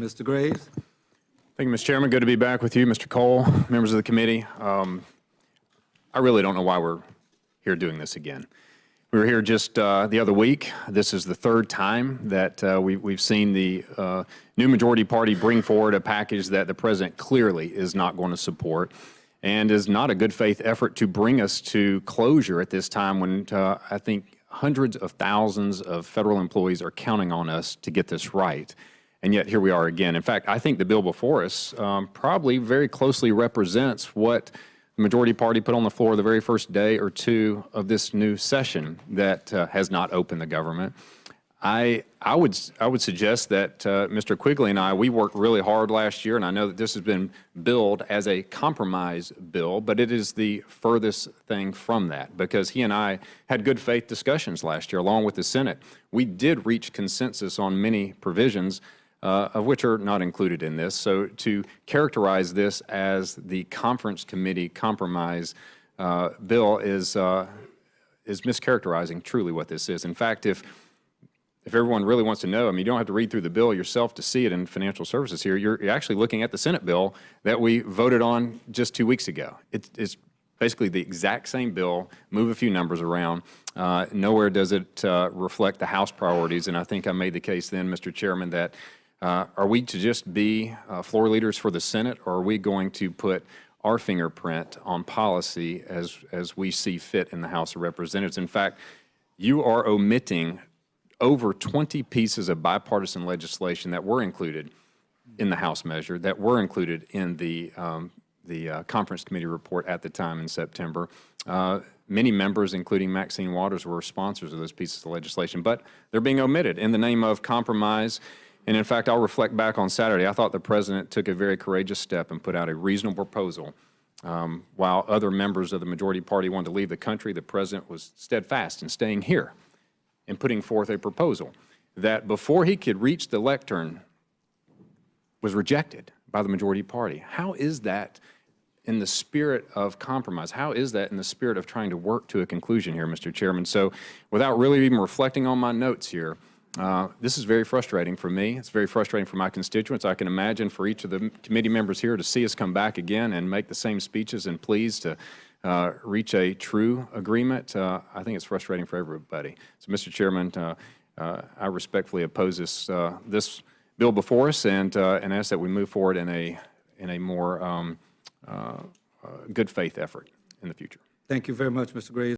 Mr. Graves. Thank you, Mr. Chairman. Good to be back with you, Mr. Cole, members of the committee. I really don't know why we're here doing this again. We were here just the other week. This is the third time that we've seen the new majority party bring forward a package that the president clearly is not going to support and is not a good faith effort to bring us to closure at this time when I think hundreds of thousands of federal employees are counting on us to get this right. And yet here we are again. In fact, I think the bill before us probably very closely represents what the majority party put on the floor the very first day or two of this new session that has not opened the government. I would suggest that Mr. Quigley and I, we worked really hard last year, and I know that this has been billed as a compromise bill, but it is the furthest thing from that because he and I had good faith discussions last year along with the Senate. We did reach consensus on many provisions of which are not included in this. So to characterize this as the conference committee compromise bill is mischaracterizing truly what this is. In fact, if everyone really wants to know, I mean, you don't have to read through the bill yourself to see it in financial services here. You're actually looking at the Senate bill that we voted on just 2 weeks ago. It's basically the exact same bill, move a few numbers around. Nowhere does it reflect the House priorities, and I think I made the case then, Mr. Chairman, that are we to just be floor leaders for the Senate, or are we going to put our fingerprint on policy as we see fit in the House of Representatives? In fact, you are omitting over 20 pieces of bipartisan legislation that were included in the House measure, that were included in the conference committee report at the time in September. Many members, including Maxine Waters, were sponsors of those pieces of legislation, but they're being omitted in the name of compromise. And in fact, I'll reflect back on Saturday. I thought the president took a very courageous step and put out a reasonable proposal. While other members of the majority party wanted to leave the country, the president was steadfast in staying here and putting forth a proposal that before he could reach the lectern was rejected by the majority party. How is that in the spirit of compromise? How is that in the spirit of trying to work to a conclusion here, Mr. Chairman? So without really even reflecting on my notes here, this is very frustrating for me. It's very frustrating for my constituents. I can imagine for each of the committee members here to see us come back again and make the same speeches and pleas to reach a true agreement. I think it's frustrating for everybody. So, Mr. Chairman, I respectfully oppose this bill before us and ask that we move forward in a more good faith effort in the future. Thank you very much, Mr. Graves.